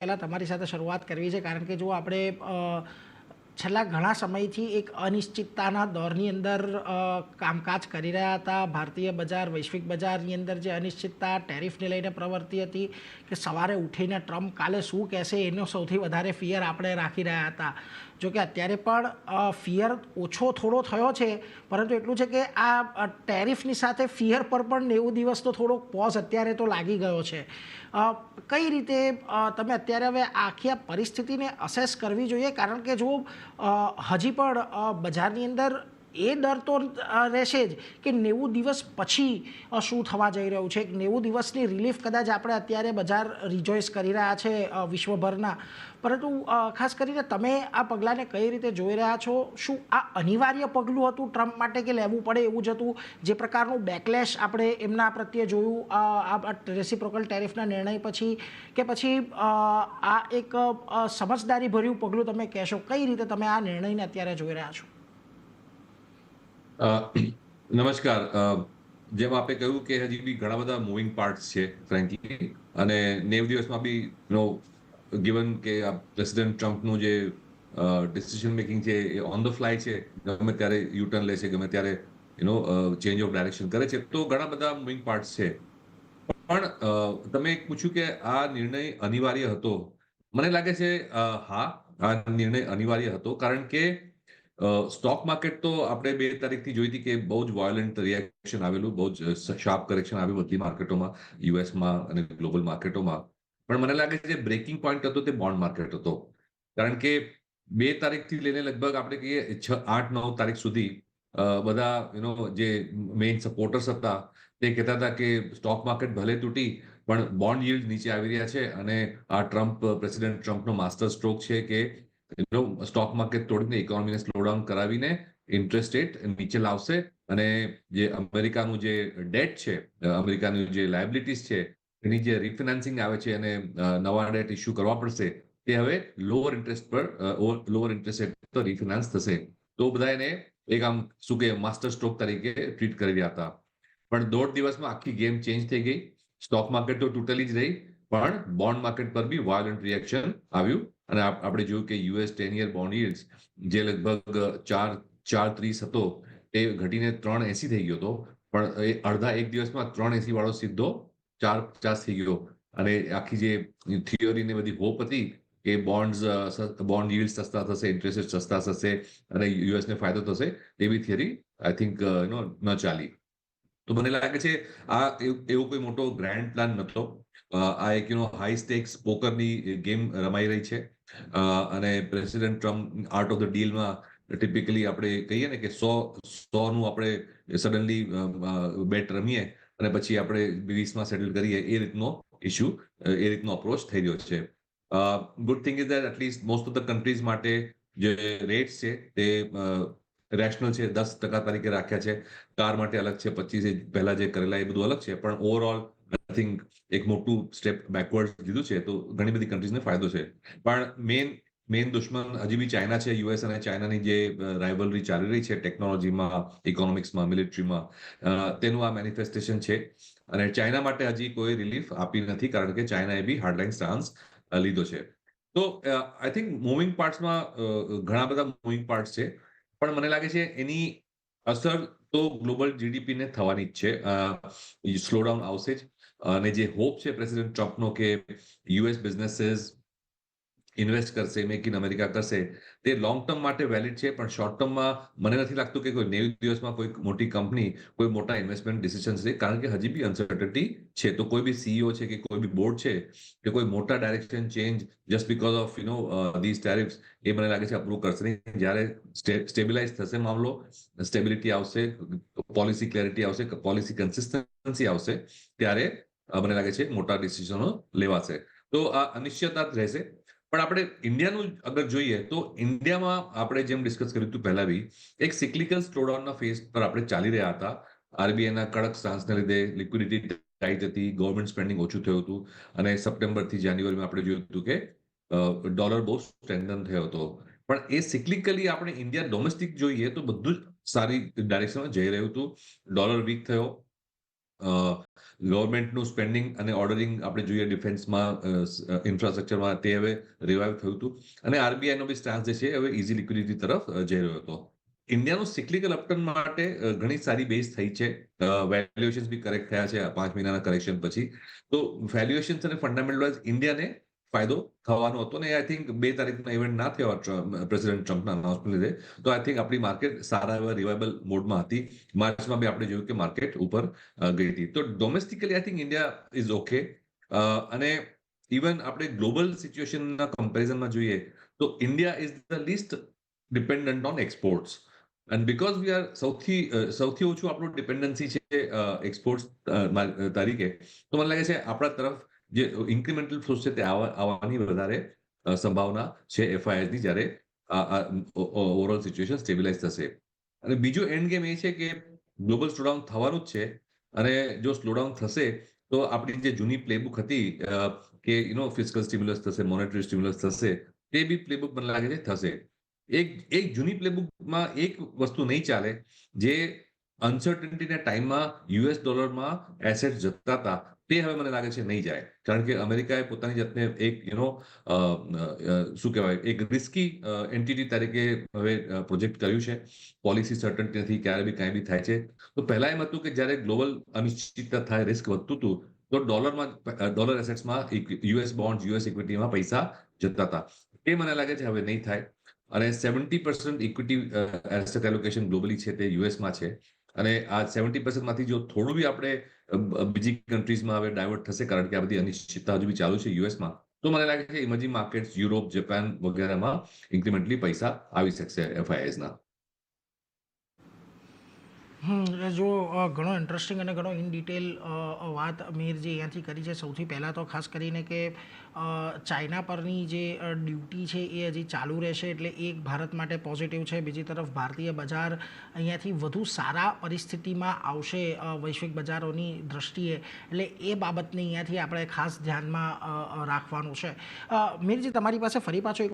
પહેલાં તમારી સાથે શરૂઆત કરવી છે કારણ કે જો આપણે છેલ્લા ઘણા સમયથી એક અનિશ્ચિતતાના દોરની અંદર કામકાજ કરી રહ્યા હતા. ભારતીય બજાર, વૈશ્વિક બજારની અંદર જે અનિશ્ચિતતા ટેરિફને લઈને પ્રવર્તી હતી કે સવારે ઉઠીને ટ્રમ્પ કાલે શું કહેશે એનો સૌથી વધારે ફિયર આપણે રાખી રહ્યા હતા. જો કે અત્યારે પણ ફિયર ઓછો થોડો થયો છે, પરંતુ એટલું છે કે આ ટેરિફની સાથે ફિયર પર પણ 90 દિવસનો થોડોક પોઝ અત્યારે તો લાગી ગયો છે. કઈ રીતે તમે અત્યારે હવે આખી આ પરિસ્થિતિને અસેસ કરવી જોઈએ? કારણ કે જો હજી પણ બજારની અંદર એ ડર તો રહેશે જ કે 90 દિવસ પછી શું થવા જઈ રહ્યું છે. 90 દિવસની રિલીફ કદાચ આપણે અત્યારે બજાર રિજોઇસ કરી રહ્યા છે વિશ્વભરના, પરંતુ ખાસ કરીને તમે આ પગલાંને કઈ રીતે જોઈ રહ્યા છો? શું આ અનિવાર્ય પગલું હતું ટ્રમ્પ માટે કે લેવું પડે એવું જ હતું? જે પ્રકારનું બેકલેશ આપણે એમના પ્રત્યે જોયું આ રેસિપ્રોકલ ટેરિફના નિર્ણય પછી, કે પછી આ એક સમજદારીભર્યું પગલું તમે કહેશો? કઈ રીતે તમે આ નિર્ણયને અત્યારે જોઈ રહ્યા છો? નમસ્કાર. જેમ આપે કહ્યું કે હજી બી ઘણા બધા મૂવિંગ પાર્ટ્સ છે ફ્રેન્કલી, અને 90 દિવસમાં બી ગિવન કે આ પ્રેસિડેન્ટ ટ્રમ્પનું જે ડિસિઝન મેકિંગ છે એ ઓન ધ ફ્લાય છે, ગમે ત્યારે યુટર્ન લે છે, ગમે ત્યારે ચેન્જ ઓફ ડાયરેક્શન કરે છે, તો ઘણા બધા મૂવિંગ પાર્ટ્સ છે. પણ તમે પૂછ્યું કે આ નિર્ણય અનિવાર્ય હતો. મને લાગે છે હા, આ નિર્ણય અનિવાર્ય હતો, કારણ કે સ્ટોક માર્કેટ તો આપણે 2 તારીખથી જોઈ હતી કે બહુ જ વાયોલન્ટ રિએક્શન આવેલું, બહુ જ શાર્પ કરેક્શન આવ્યું બધી માર્કેટોમાં, યુએસમાં અને ગ્લોબલ માર્કેટોમાં. પણ મને લાગે છે જે બ્રેકિંગ પોઈન્ટ હતો તે બોન્ડ માર્કેટ હતો. કારણ કે 2 તારીખથી લઈને લગભગ આપણે કહીએ 6, 8, 9 તારીખ સુધી બધા જે મેઇન સપોર્ટર્સ હતા તે કહેતા હતા કે સ્ટોક માર્કેટ ભલે તૂટી પણ બોન્ડ yield નીચે આવી રહ્યા છે, અને આ પ્રેસિડેન્ટ ટ્રમ્પનો માસ્ટર સ્ટ્રોક છે કે સ્ટોક માર્કેટ તોડીને ઇકોનોમીને સ્લો ડાઉન કરાવીને ઇન્ટરેસ્ટ રેટ નીચે લાવશે, અને જે અમેરિકાનું જે ડેટ છે, અમેરિકાની જે લાયબિલિટીઝ છે, એની જે રિફિનાન્સિંગ આવે છે અને નવા ડેટ ઇસ્યુ કરવા પડશે, તે હવે લોઅર ઇન્ટરેસ્ટ રેટ પર રિફિનાન્સ થશે. તો બધા એને એક આમ શું કે માસ્ટર સ્ટ્રોક તરીકે ટ્રીટ કરી રહ્યા હતા. પણ 1.5 દિવસમાં આખી ગેમ ચેન્જ થઈ ગઈ. સ્ટોક માર્કેટ તો તૂટેલી જ રહી, પણ બોન્ડ માર્કેટ પર બી વાયોલન્ટ રિએક્શન આવ્યું, અને આપણે જોયું કે યુએસ 10 year બોન્ડ yields જે લગભગ 4.30 હતો તે ઘટીને 3.80 થઈ ગયો હતો. પણ એ અડધા એક દિવસમાં 3.80 વાળો સીધો 4.50 થઈ ગયો. અને આખી જે થિયરી ને બધી હોપ હતી કે બોન્ડ yields સસ્તા થશે, ઇન્ટરેસ્ટ રેટ સસ્તા થશે અને યુએસને ફાયદો થશે, એવી થિયરી આઈ થિંક ન ચાલી. તો મને લાગે છે આ એવો કોઈ મોટો ગ્રાન્ડ પ્લાન નહોતો. આ એક હાઈ સ્ટેક્સ પોકરની ગેમ રમાઈ રહી છે. અને president Trump art of the ડીલમાં ટિપિકલી આપણે કહીએ ને કે 100 નું આપણે સડનલી બેટ રમીએ અને પછી આપણે 20માં સેટલ કરીએ, એ રીતનો ઇશ્યુ, એ રીતનો અપ્રોચ થઈ રહ્યો છે. Good thing is that at least most of the countries માટે જે રેટ્સ છે તે રેશનલ છે, 10% તરીકે રાખ્યા છે. કાર માટે અલગ છે, 25 પહેલા જે કરેલા એ બધું અલગ છે, પણ ઓવરઓલ આઈ થિંક એક મોટું સ્ટેપ બેકવર્ડ લીધું છે, તો ઘણી બધી કન્ટ્રીઝને ફાયદો છે. પણ મેઇન દુશ્મન હજી બી ચાઇના છે. યુએસ અને ચાઇનાની જે રાઇવલરી ચાલી રહી છે ટેકનોલોજીમાં, ઇકોનોમિક્સમાં, મિલિટરીમાં, તેનું આ મેનિફેસ્ટેશન છે. અને ચાઇના માટે હજી કોઈ રિલીફ આપી નથી, કારણ કે ચાઇનાએ બી હાર્ડલાઇન સ્ટાન્સ લીધો છે. તો આઈ થિંક મૂવિંગ પાર્ટ્સમાં ઘણા બધા મૂવિંગ પાર્ટ્સ છે, પણ મને લાગે છે એની અસર તો ગ્લોબલ જીડીપીને થવાની જ છે. સ્લોડાઉન આવશે જ. અને જે હોપ છે પ્રેસિડેન્ટ ટ્રમ્પનો કે યુએસ બિઝનેસીસ ઇન્વેસ્ટ કરશે, મેક ઇન અમેરિકા કરશે, તે લોંગ ટર્મ માટે વેલિડ છે. પણ શોર્ટ ટર્મમાં મને નથી લાગતું કે કોઈ 90 દિવસમાં કોઈ મોટી કંપની કોઈ મોટા ઇન્વેસ્ટમેન્ટ ડિસિઝન્સ લે, કારણ કે હજી બી અનસર્ટનિટી છે. તો કોઈ બી સીઈઓ છે કે કોઈ બી બોર્ડ છે કે કોઈ મોટા direction change just because of these tariffs, એ મને લાગે છે અપ્રૂવ કરશે નહીં. જ્યારે સ્ટેબિલાઇઝ થશે મામલો, સ્ટેબિલિટી આવશે, પોલિસી ક્લેરિટી આવશે, પોલિસી કન્સિસ્ટન્સી આવશે, ત્યારે મને લાગે છે મોટા ડિસિઝનો લેવાશે. તો આ અનિશ્ચિતતા જ રહેશે. પણ આપણે ઇન્ડિયાનું અગર જોઈએ તો ઇન્ડિયામાં આપણે જેમ ડિસ્કસ કર્યું હતું પહેલા બી, એક સિક્લિકલ સ્લોડાઉનના ફેઝ પર આપણે ચાલી રહ્યા હતા. આરબીઆઈના કડક સ્ટાન્સને લીધે લિક્વિડિટી ટાઈટ હતી, ગવર્મેન્ટ સ્પેન્ડિંગ ઓછું થયું હતું, અને સપ્ટેમ્બરથી જાન્યુઆરીમાં આપણે જોયું હતું કે ડોલર બહુ સ્ટ્રેન્થન થયો હતો. પણ એ સિક્લિકલી આપણે ઇન્ડિયા ડોમેસ્ટિક જોઈએ તો બધું જ સારી ડાયરેક્શનમાં જઈ રહ્યું હતું. ડોલર વીક થયો, ગવર્મેન્ટનું સ્પેન્ડિંગ અને ઓર્ડરિંગ આપણે જોઈએ ડિફેન્સમાં, ઇન્ફ્રાસ્ટ્રક્ચરમાં, તે હવે રિવાઇવ થયું હતું. અને આરબીઆઈનો બી સ્ટાન્સ જે છે હવે ઇઝી લિક્વિડિટી તરફ જઈ રહ્યો હતો. ઇન્ડિયાનું સિક્લિકલ અપટર્ન માટે ઘણી સારી બેઝ થઈ છે. વેલ્યુએશન્સ બી કરેક્ટ થયા છે 5 મહિનાના કરેક્શન પછી. તો વેલ્યુએશન્સ અને ફંડામેન્ટલ વાઇઝ ઇન્ડિયાને ફાયદો થવાનો હતો. ને આઈ થિંક 2 તારીખના ઇવેન્ટ ના થયા પ્રેસિડેન્ટ ટ્રમ્પના અનાઉન્સમેન્ટ લીધે, તો આઈ થિંક આપણી માર્કેટ સારા એવા રિવાઇવલ મોડમાં હતી. માર્ચમાં બી આપણે જોયું કે માર્કેટ ઉપર ગઈ હતી. તો domestically I think India is okay. અને ઇવન આપણે ગ્લોબલ સિચ્યુએશનના કમ્પેરિઝનમાં જોઈએ તો India is the least dependent on exports. And because we are સૌથી ઓછું આપણું ડિપેન્ડન્સી છે એક્સપોર્ટ્સ તરીકે, તો મને લાગે છે આપણા તરફ જે ઇન્ક્રિમેન્ટલ ફ્લોસ છે તે આવવાની વધારે સંભાવના છે એફઆઈઆઈની, જ્યારે ઓવરઓલ સિચ્યુએશન સ્ટેબિલાઇઝ થશે. અને બીજો એન્ડ ગેમ એ છે કે ગ્લોબલ સ્લોડાઉન થવાનું જ છે. અને જો સ્લોડાઉન થશે તો આપણી જે જૂની પ્લેબુક હતી કે ફિસ્કલ સ્ટિમ્યુલસ થશે, મોનેટરી સ્ટિમ્યુલસ થશે, તે બી પ્લેબુક મને લાગે છે થશે. એક જૂની પ્લેબુકમાં એક વસ્તુ નહીં ચાલે, જે અનસર્ટનિટીના ટાઈમમાં યુએસ ડોલરમાં એસેટ જતા હતા, તે હવે મને લાગે છે નહીં જાય. કારણ કે અમેરિકાએ પોતાની જાતને એક શું કહેવાય, એક રિસ્કી એન્ટિટી તરીકે હવે પ્રોજેક્ટ કર્યું છે. પોલિસી સર્ટનિટી નથી, ક્યારે બી કાંઈ બી થાય છે. તો પહેલા એમ હતું કે જ્યારે ગ્લોબલ અનિશ્ચિતતા થાય, રિસ્ક વધતું હતું, તો ડોલર એસેટ્સમાં યુએસ બોન્ડ, યુએસ ઇક્વિટીમાં પૈસા જતા હતા. એ મને લાગે છે હવે નહીં થાય. અને 70% ઇક્વિટી એસેટ એલોકેશન ગ્લોબલી છે તે યુએસમાં છે. અને આ 70% માંથી જો થોડું બી આપણે બીજી કન્ટ્રીઝમાં હવે ડાયવર્ટ થશે, કારણ કે આ બધી અનિશ્ચિતતા હજુ બી ચાલુ છે યુએસમાં, તો મને લાગે છે ઇમર્જિંગ માર્કેટ્સ, યુરોપ, જાપાન વગેરેમાં ઇન્ક્રિમેન્ટલી પૈસા આવી શકશે એફઆઈઆઈઝના. જો ઘણો ઇન્ટરેસ્ટિંગ અને ઘણો ઇન ડિટેલ વાત મીરજી અહીંયાથી કરી છે. સૌથી પહેલાં તો ખાસ કરીને કે ચાઇના પરની જે ડ્યુટી છે એ હજી ચાલુ રહેશે, એટલે એક ભારત માટે પોઝિટિવ છે. બીજી તરફ ભારતીય બજાર અહીંયાથી વધુ સારા પરિસ્થિતિમાં આવશે વૈશ્વિક બજારોની દ્રષ્ટિએ, એટલે એ બાબતને અહીંયાથી આપણે ખાસ ધ્યાનમાં રાખવાનું છે. મીરજી, તમારી પાસે ફરી પાછો એક